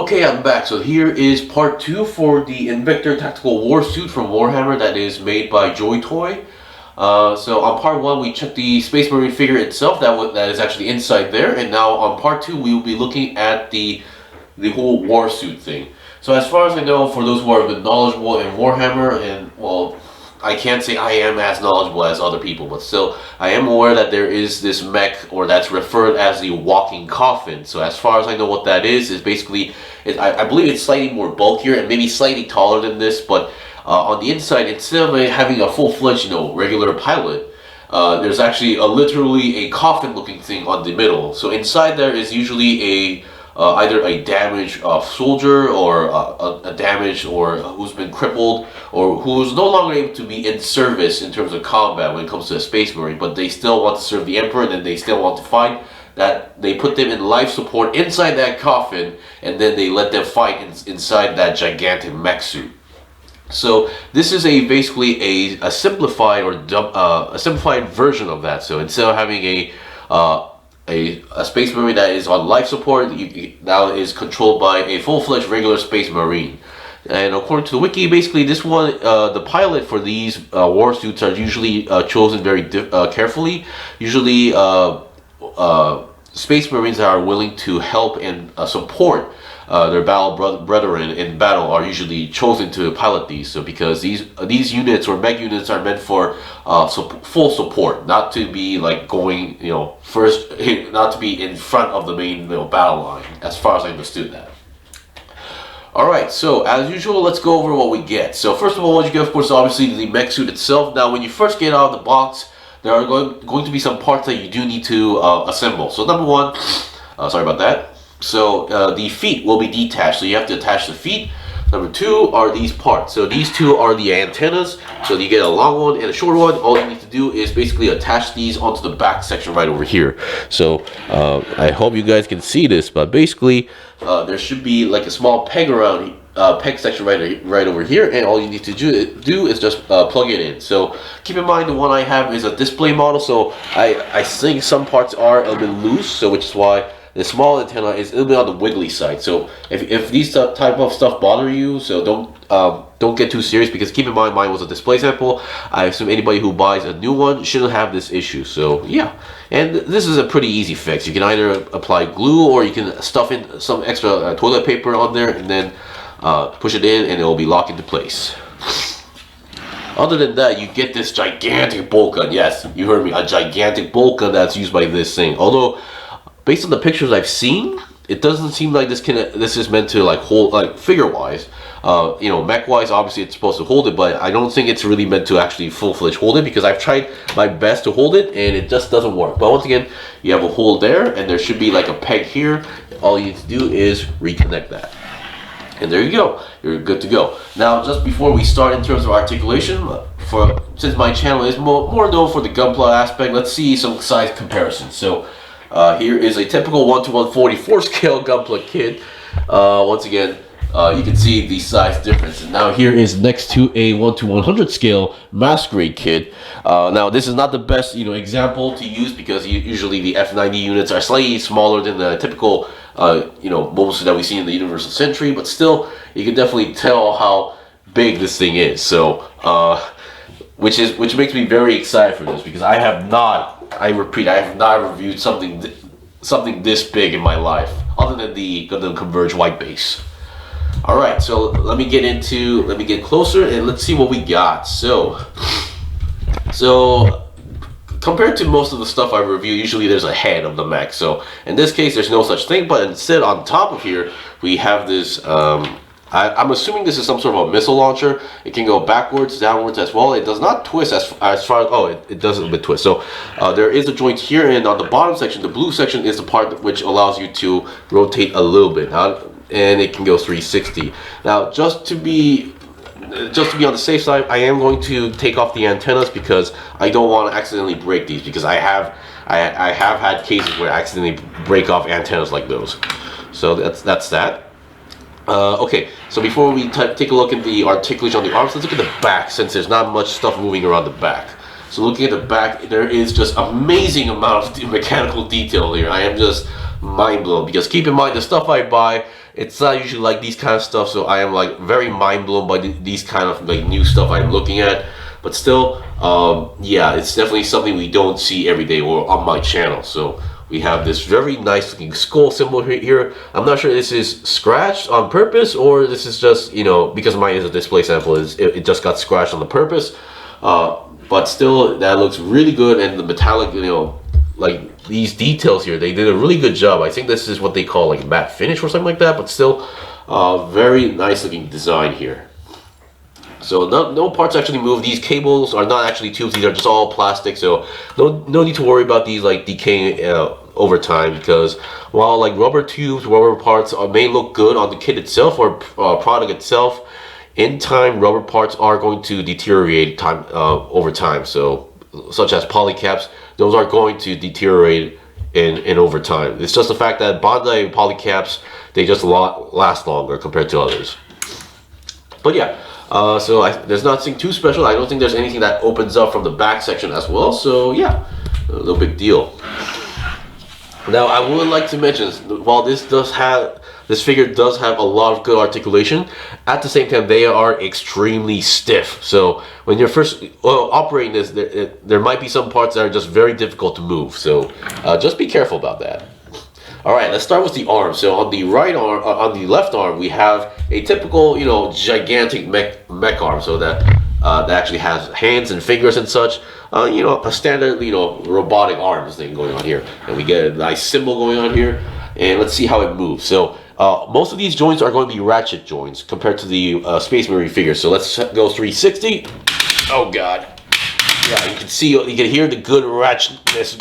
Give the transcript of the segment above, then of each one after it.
Okay, I'm back. So here is part 2 for the Invictor Tactical Warsuit from Warhammer that is made by Joytoy. So on part 1 we checked the Space Marine figure itself that is actually inside there, and now on part 2 we will be looking at the whole Warsuit thing. So as far as I know, for those who have been knowledgeable in Warhammer, and well, I can't say I am as knowledgeable as other people, but still, I am aware that there is this mech, or that's referred as the walking coffin. So as far as I know what that is basically, I believe it's slightly more bulkier and maybe slightly taller than this, but on the inside, instead of having a full-fledged, regular pilot, there's actually literally a coffin-looking thing on the middle. So inside there is usually either a damaged soldier, or a damaged, or who's been crippled, or who's no longer able to be in service in terms of combat when it comes to a Space Marine, but they still want to serve the Emperor, and then they still want to fight. That they put them in life support inside that coffin, and then they let them fight inside that gigantic mech suit. So this is basically a simplified a simplified version of that. So instead of having a Space Marine that is on life support, now is controlled by a full-fledged regular Space Marine. And according to the wiki, basically this one, the pilot for these warsuits are usually chosen very carefully. Usually Space Marines that are willing to help and support their battle brethren in battle are usually chosen to pilot these. So because these units, or mech units, are meant for full support, not to be like going first, not to be in front of the main battle line, as far as I understood that. Alright, so as usual, let's go over what we get. So first of all, what you get, of course, obviously the mech suit itself. Now when you first get out of the box, there are going to be some parts that you do need to assemble. So number one, sorry about that. So the feet will be detached, so you have to attach the feet. Number two are these parts. So these two are the antennas. So you get a long one and a short one. All you need to do is basically attach these onto the back section right over here. So I hope you guys can see this, but basically there should be like a small peg around peg section right over here, and all you need to do is just plug it in. So keep in mind, the one I have is a display model, so I think some parts are a bit loose, so which is why the small antenna is a little bit on the wiggly side. So if these type of stuff bother you, so don't get too serious, because keep in mind, mine was a display sample. I assume anybody who buys a new one shouldn't have this issue. So yeah, and this is a pretty easy fix. You can either apply glue, or you can stuff in some extra toilet paper on there, and then push it in, and it will be locked into place. Other than that, you get this gigantic bolt gun. Yes, you heard me, a gigantic bolt gun that's used by this thing. Although, based on the pictures I've seen, it doesn't seem like this is meant to like hold, like figure-wise. Mech-wise, obviously it's supposed to hold it, but I don't think it's really meant to actually full-fledged hold it, because I've tried my best to hold it and it just doesn't work. But once again, you have a hole there, and there should be like a peg here. All you need to do is reconnect that. And there you go, you're good to go. Now, just before we start in terms of articulation, since my channel is more known for the gunpla aspect, let's see some size comparisons. So here is a typical 1:144 scale gunpla kit. Once again, you can see the size difference. And now here is next to a 1:100 scale masquerade kit. Now this is not the best example to use, because usually the F90 units are slightly smaller than the typical mobile suit that we see in the Universal Sentry, but still you can definitely tell how big this thing is. So which makes me very excited for this, because I have not reviewed something this big in my life, other than the Converge white base. Alright, so let me get closer and let's see what we got. So compared to most of the stuff I review, usually there's a head of the mech. So in this case, there's no such thing, but instead on top of here, we have this, I'm assuming this is some sort of a missile launcher. It can go backwards, downwards as well. It does not twist as far as, it does a little bit twist. So there is a joint here, and on the bottom section, the blue section is the part which allows you to rotate a little bit. And it can go 360. Now, just to be on the safe side, I am going to take off the antennas, because I don't want to accidentally break these, because I have had cases where I accidentally break off antennas like those. So that's that. Okay, so before we take a look at the articulation on the arms, let's look at the back, since there's not much stuff moving around the back. So looking at the back, there is just amazing amount of mechanical detail here. I am just mind blown, because keep in mind, the stuff I buy it's not usually like these kind of stuff, so I am like very mind blown by these kind of like new stuff I'm looking at. But still, yeah, it's definitely something we don't see every day or on my channel. So we have this very nice looking skull symbol here. I'm not sure this is scratched on purpose or this is just, you know, because mine is a display sample, it just got scratched on the purpose. But still, that looks really good, and the metallic, you know, like these details here, they did a really good job. I think this is what they call like matte finish or something like that, but still, very nice looking design here. So no parts actually move. These cables are not actually tubes, these are just all plastic, so no need to worry about these like decaying over time, because while like rubber tubes, rubber parts may look good on the kit itself or product itself, in time rubber parts are going to deteriorate over time. So such as polycaps, those are going to deteriorate in over time. It's just the fact that Bandai polycaps, they just last longer compared to others. But yeah, so there's nothing too special. I don't think there's anything that opens up from the back section as well. So yeah, no big deal. Now I would like to mention, while this figure does have a lot of good articulation, at the same time they are extremely stiff. So when you're first operating this, there might be some parts that are just very difficult to move. So just be careful about that. All right, let's start with the arm. So on the right arm, on the left arm, we have a typical, you know, gigantic mech arm. So that actually has hands and fingers and such. You know, a standard, you know, robotic arms thing going on here, and we get a nice symbol going on here. And let's see how it moves. So most of these joints are going to be ratchet joints compared to the Space Marine figure. So let's go 360. Oh God! Yeah, you can see, you can hear the good ratchetness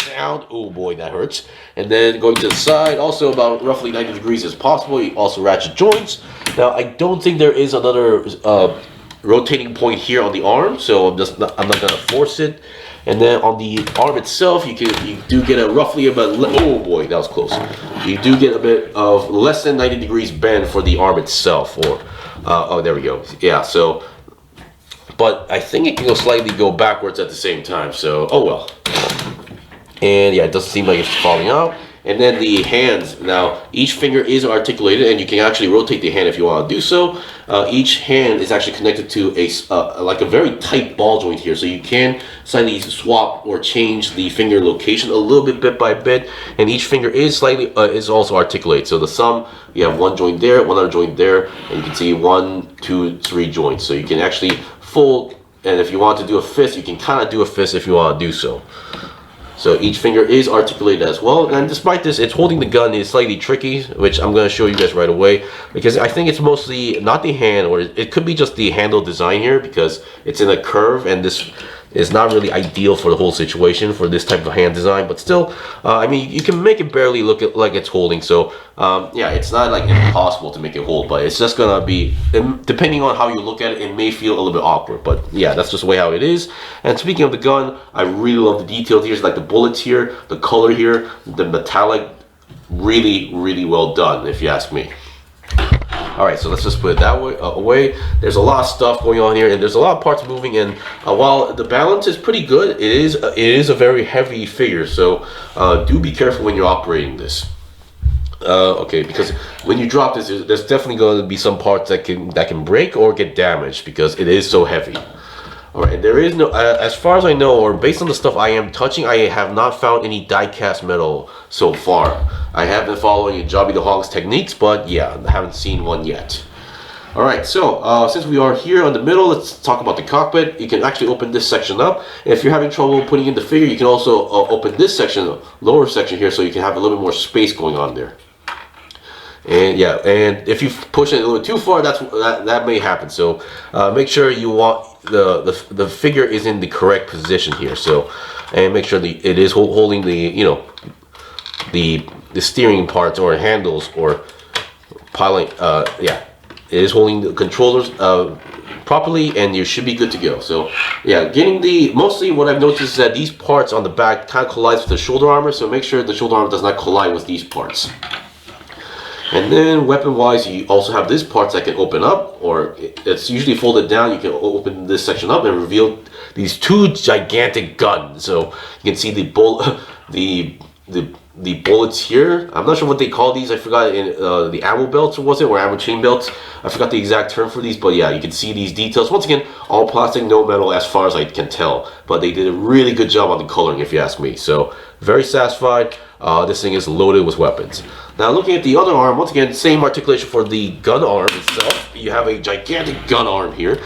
sound. Oh boy, that hurts. And then going to the side, also about roughly 90 degrees as possible. Also ratchet joints. Now I don't think there is another rotating point here on the arm, so I'm not gonna force it. And then on the arm itself, you do get a roughly about, oh boy, that was close. You do get a bit of less than 90 degrees bend for the arm itself. Or oh, there we go. Yeah, so, but I think it can slightly go backwards at the same time. So oh well. And yeah, it doesn't seem like it's falling out. And then the hands, now each finger is articulated, and you can actually rotate the hand if you want to do so. Each hand is actually connected to like a very tight ball joint here, so you can slightly swap or change the finger location a little bit by bit. And each finger is slightly is also articulated. So the thumb, you have one joint there, one other joint there, and you can see 1, 2, 3 joints. So you can actually fold, and if you want to do a fist, you can kind of do a fist if you want to do so. So each finger is articulated as well, and despite this, it's holding the gun is slightly tricky, which I'm going to show you guys right away, because I think it's mostly not the hand, or it could be just the handle design here, because it's in a curve, and this is not really ideal for the whole situation for this type of hand design. But still, I mean, you can make it barely look like it's holding. So yeah, it's not like impossible to make it hold, but it's just gonna be, depending on how you look at it, it may feel a little bit awkward. But yeah, that's just the way how it is. And speaking of the gun, I really love the details here, like the bullets here, the color here, the metallic, really well done, if you ask me. All right, so let's just put it that way away. There's a lot of stuff going on here, and there's a lot of parts moving. And while the balance is pretty good, it is a very heavy figure. So do be careful when you're operating this. Okay, because when you drop this, there's definitely going to be some parts that can break or get damaged because it is so heavy. All right, there is no, as far as I know, or based on the stuff I am touching, I have not found any die-cast metal so far. I have been following Jobby the Hog's techniques, but yeah, I haven't seen one yet. All right, so since we are here in the middle, let's talk about the cockpit. You can actually open this section up. If you're having trouble putting in the figure, you can also open this section, lower section here, so you can have a little bit more space going on there. And yeah, and if you push it a little too far, that may happen. So make sure you want the figure is in the correct position here. So, and make sure that it is holding the, you know, the steering parts or handles or piling. Yeah, it is holding the controllers properly, and you should be good to go. So yeah, getting mostly what I've noticed is that these parts on the back kind of collides with the shoulder armor. So make sure the shoulder armor does not collide with these parts. And then weapon-wise, you also have these parts that can open up, or it's usually folded down. You can open this section up and reveal these two gigantic guns. So you can see the the bullets here. I'm not sure what they call these. I forgot, in the ammo belts, or was it, or ammo chain belts? I forgot the exact term for these, but yeah, you can see these details. Once again, all plastic, no metal as far as I can tell, but they did a really good job on the coloring, if you ask me. So very satisfied. This thing is loaded with weapons. Now looking at the other arm, once again, same articulation for the gun arm itself. You have a gigantic gun arm here.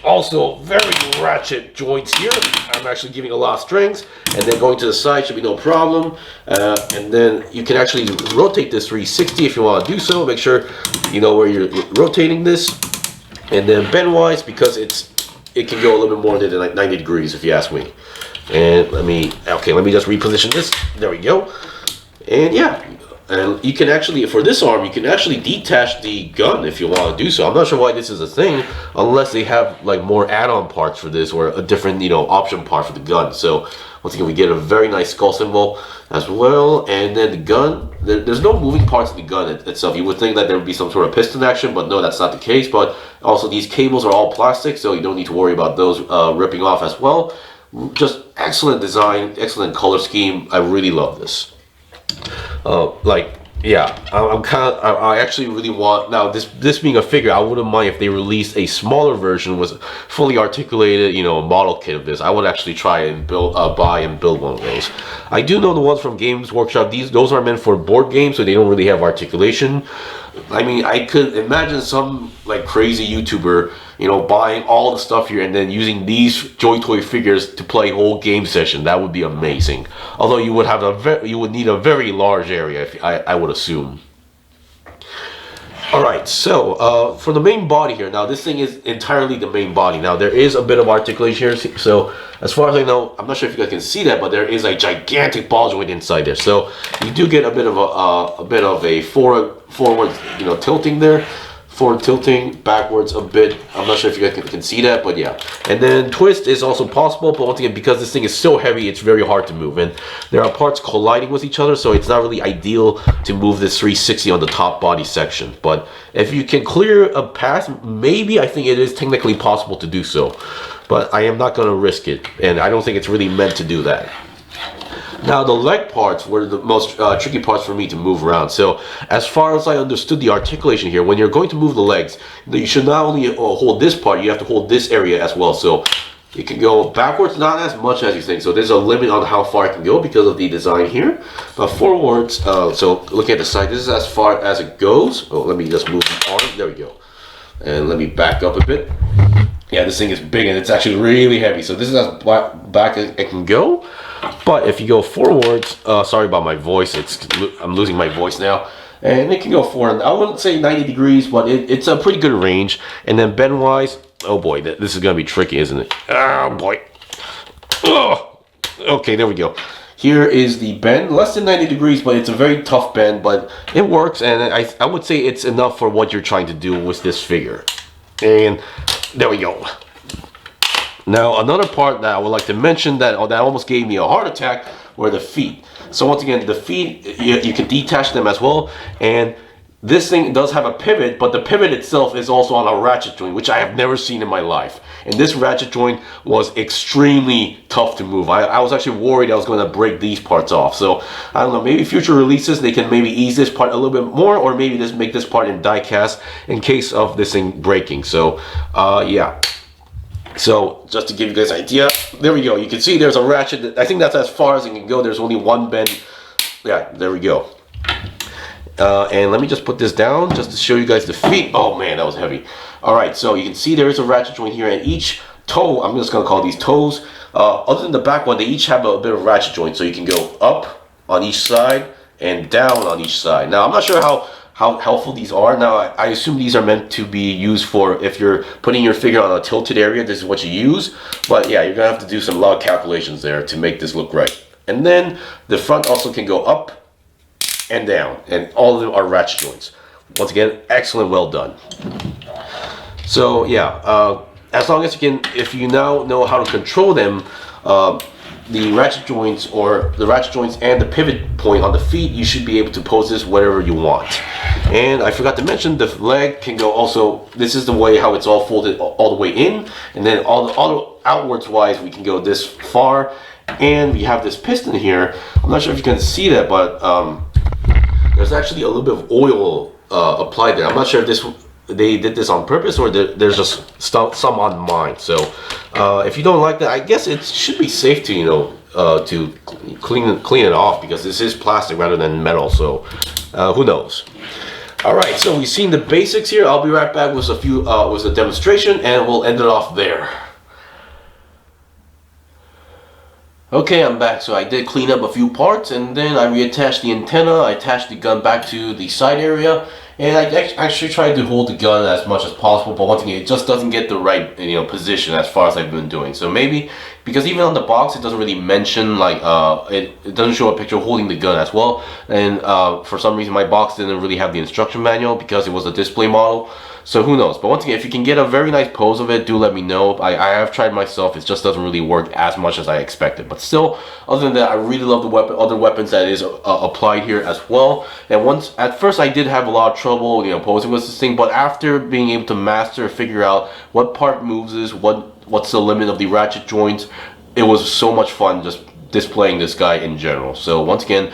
Also, very ratchet joints here. I'm actually giving a lot of strength, and then going to the side should be no problem. And then you can actually rotate this 360 if you want to do so. Make sure you know where you're rotating this. And then bend-wise, because it can go a little bit more than like 90 degrees if you ask me. And let me just reposition this. There we go. And yeah. And you can actually, for this arm, you can actually detach the gun if you want to do so. I'm not sure why this is a thing, unless they have like more add-on parts for this, or a different, option part for the gun. So once again, we get a very nice skull symbol as well. And then the gun, there's no moving parts of the gun itself. You would think that there would be some sort of piston action, but no, that's not the case. But also these cables are all plastic, so you don't need to worry about those ripping off as well. Just excellent design, excellent color scheme. I really love this. I actually really want, now this being a figure, I wouldn't mind if they released a smaller version with fully articulated, model kit of this. I would actually try and buy and build one of those. I do know the ones from Games Workshop, those are meant for board games, so they don't really have articulation. I mean, I could imagine some like crazy YouTuber, buying all the stuff here and then using these Joytoy figures to play a whole game session. That would be amazing. Although you would need a very large area, I would assume. Alright, so for the main body here, now this thing is entirely the main body. Now there is a bit of articulation here, so as far as I know, I'm not sure if you guys can see that, but there is a gigantic ball joint inside there. So you do get a bit of a forward, tilting there. Forward tilting, backwards a bit. I'm not sure if you guys can see that, but yeah. And then twist is also possible, but once again, because this thing is so heavy, it's very hard to move. And there are parts colliding with each other, so it's not really ideal to move this 360 on the top body section. But if you can clear a path, maybe I think it is technically possible to do so. But I am not going to risk it, and I don't think it's really meant to do that. Now the leg parts were the most tricky parts for me to move around. So as far as I understood the articulation here, when you're going to move the legs, you should not only hold this part, you have to hold this area as well. So it can go backwards, not as much as you think. So there's a limit on how far it can go because of the design here. But forwards, so looking at the side, this is as far as it goes. Oh, let me just move the arm. There we go. And let me back up a bit. Yeah, this thing is big and it's actually really heavy. So this is as back as it can go. But if you go forwards, sorry about my voice, I'm losing my voice now. And it can go forward, I wouldn't say 90 degrees, but it's a pretty good range. And then bend-wise, oh boy, this is going to be tricky, isn't it? Oh boy. Oh. Okay, there we go. Here is the bend, less than 90 degrees, but it's a very tough bend, but it works. And I would say it's enough for what you're trying to do with this figure. And there we go. Now another part that I would like to mention that almost gave me a heart attack were the feet. So once again, the feet, you can detach them as well, and this thing does have a pivot, but the pivot itself is also on a ratchet joint, which I have never seen in my life. And this ratchet joint was extremely tough to move. I was actually worried I was going to break these parts off. So I don't know, maybe future releases they can maybe ease this part a little bit more, or maybe just make this part in die cast in case of this thing breaking. So yeah. So just to give you guys an idea, there we go. You can see there's a ratchet. I think that's as far as it can go. There's only one bend. Yeah, there we go. And let me just put this down just to show you guys the feet. Oh man, that was heavy. All right, so you can see there is a ratchet joint here, and each toe, I'm just gonna call these toes, other than the back one, they each have a bit of ratchet joint, so you can go up on each side and down on each side. Now I'm not sure how helpful these are. Now I assume these are meant to be used for if you're putting your figure on a tilted area, this is what you use. But yeah, you're gonna have to do some lot of calculations there to make this look right. And then the front also can go up and down, and all of them are ratchet joints. Once again, excellent, well done. So yeah, as long as you can, if you now know how to control them, the ratchet joints and the pivot point on the feet, you should be able to pose this wherever you want. And I forgot to mention, the leg can go also, this is the way how it's all folded all the way in, and then all the outwards wise we can go this far, And we have this piston here. I'm not sure if you can see that, but there's actually a little bit of oil applied there. I'm not sure if they did this on purpose or there's just some on mine. So if you don't like that, I guess it should be safe to, you know, to clean it off, because this is plastic rather than metal. So who knows? All right, so we've seen the basics here. I'll be right back with a demonstration, and we'll end it off there. Okay, I'm back. So I did clean up a few parts, and then I reattached the antenna. I attached the gun back to the side area, and I actually tried to hold the gun as much as possible, but once again, it just doesn't get the right, you know, position as far as I've been doing. So maybe, because even on the box, it doesn't really mention, like, it doesn't show a picture holding the gun as well, and for some reason my box didn't really have the instruction manual because it was a display model. So who knows? But once again, if you can get a very nice pose of it, do let me know. I have tried myself. It just doesn't really work as much as I expected. But still, other than that, I really love the other weapons that is applied here as well. And at first I did have a lot of trouble, you know, posing with this thing. But after being able to master, figure out what part moves this, what's the limit of the ratchet joints, it was so much fun just displaying this guy in general. So once again,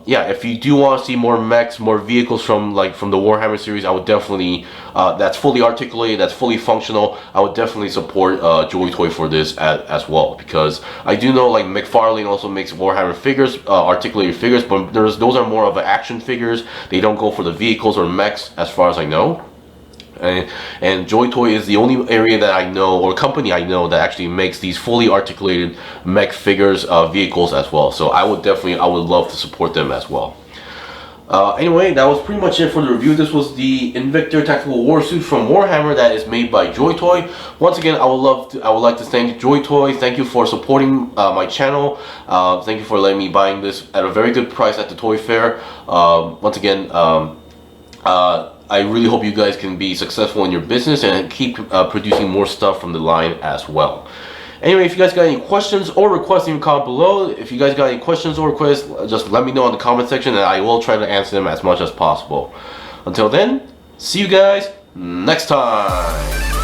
yeah, if you do want to see more mechs, more vehicles from the Warhammer series, I would definitely, that's fully articulated, that's fully functional, I would definitely support Joytoy for this as well, because I do know, like, McFarlane also makes Warhammer figures, articulated figures, but those are more of action figures. They don't go for the vehicles or mechs as far as I know. And Joytoy is the only area that I know, or company I know, that actually makes these fully articulated mech figures, vehicles as well. So I would love to support them as well. Anyway, that was pretty much it for the review. This was the Invictor Tactical Warsuit from Warhammer that is made by Joytoy. Once again, I would like to thank Joytoy. Thank you for supporting my channel. Thank you for letting me buying this at a very good price at the toy fair. Once again, I really hope you guys can be successful in your business and keep producing more stuff from the line as well. Anyway, if you guys got any questions or requests, leave a comment below. If you guys got any questions or requests, just let me know in the comment section, and I will try to answer them as much as possible. Until then, see you guys next time.